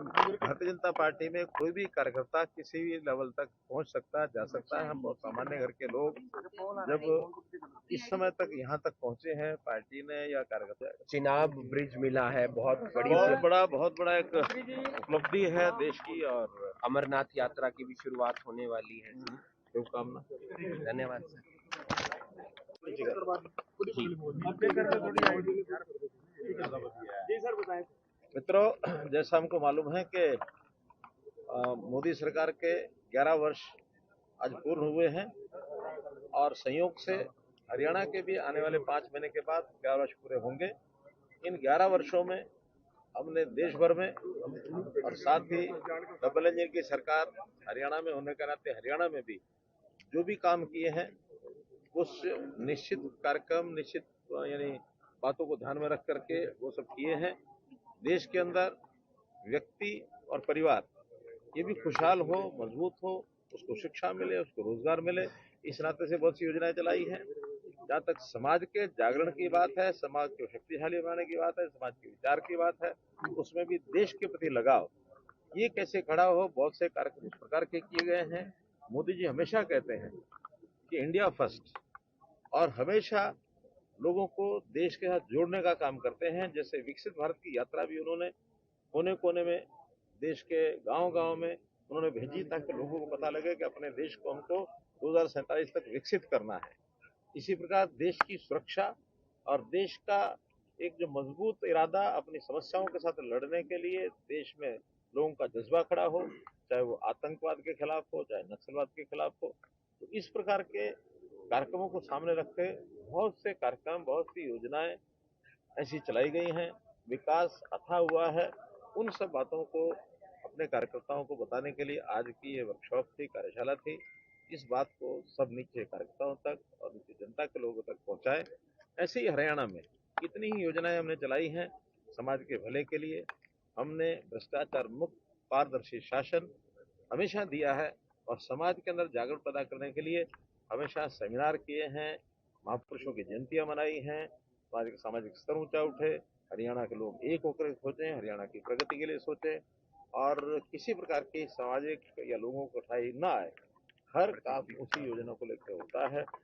Bharatiya Janata party में कोई भी कार्यकर्ता किसी भी लेवल तक पहुंच सकता है, जा सकता है। हम बहुत सामान्य घर के लोग जब इस समय तक यहाँ तक पहुंचे हैं पार्टी ने या कार्यकर्ता, चिनाब ब्रिज मिला है, बहुत बहुत बड़ा एक उपलब्धि है देश की। और अमरनाथ यात्रा की भी शुरुआत होने वाली है। शुभकामना। धन्यवाद सर। मित्रों, जैसा हमको मालूम है कि मोदी सरकार के 11 वर्ष आज पूर्ण हुए हैं और संयोग से हरियाणा के भी आने वाले 5 महीने के बाद 11 वर्ष पूरे होंगे। इन 11 वर्षों में हमने देश भर में और साथ ही डबल इंजन की सरकार हरियाणा में होने के नाते हरियाणा में भी जो भी काम किए हैं उस निश्चित कार्यक्रम, निश्चित यानी बातों को ध्यान में रख करके वो सब किए हैं। देश के अंदर व्यक्ति और परिवार ये भी खुशहाल हो, मजबूत हो, उसको शिक्षा मिले, उसको रोजगार मिले, इस नाते से बहुत सी योजनाएं चलाई हैं। जहाँ तक समाज के जागरण की बात है, समाज को शक्तिशाली बनाने की बात है, समाज के विचार की बात है, उसमें भी देश के प्रति लगाव ये कैसे खड़ा हो, बहुत से कार्यक्रम इस प्रकार के किए गए हैं। मोदी जी हमेशा कहते हैं कि इंडिया फर्स्ट, और हमेशा लोगों को देश के साथ जोड़ने का काम करते हैं। जैसे विकसित भारत की यात्रा भी उन्होंने कोने कोने में, देश के गांव-गांव में उन्होंने भेजी ताकि लोगों को पता लगे कि अपने देश को हमको 2047 तक विकसित करना है। इसी प्रकार देश की सुरक्षा और देश का एक जो मजबूत इरादा अपनी समस्याओं के साथ लड़ने के लिए देश में लोगों का जज्बा खड़ा हो, चाहे वो आतंकवाद के खिलाफ हो, चाहे नक्सलवाद के खिलाफ हो। तो इस प्रकार के कार्यक्रमों को सामने रखते बहुत से कार्यक्रम, बहुत सी योजनाएं ऐसी चलाई गई हैं। विकास अथाह हुआ है। उन सब बातों को अपने कार्यकर्ताओं को बताने के लिए आज की ये वर्कशॉप थी, कार्यशाला थी। इस बात को सब नीचे कार्यकर्ताओं तक और नीचे जनता के लोगों तक पहुंचाए। ऐसे ही हरियाणा में कितनी ही योजनाएं हमने चलाई हैं समाज के भले के लिए। हमने भ्रष्टाचार मुक्त पारदर्शी शासन हमेशा दिया है और समाज के अंदर जागरूक पैदा करने के लिए हमेशा सेमिनार किए हैं, महापुरुषों की जयंतियां मनाई हैं, सामाजिक स्तर ऊंचा उठे, हरियाणा के लोग एक होकर सोचें, हरियाणा की प्रगति के लिए सोचें और किसी प्रकार की सामाजिक या लोगों को कठिनाई ना आए। हर काम उसी योजना को लेकर होता है।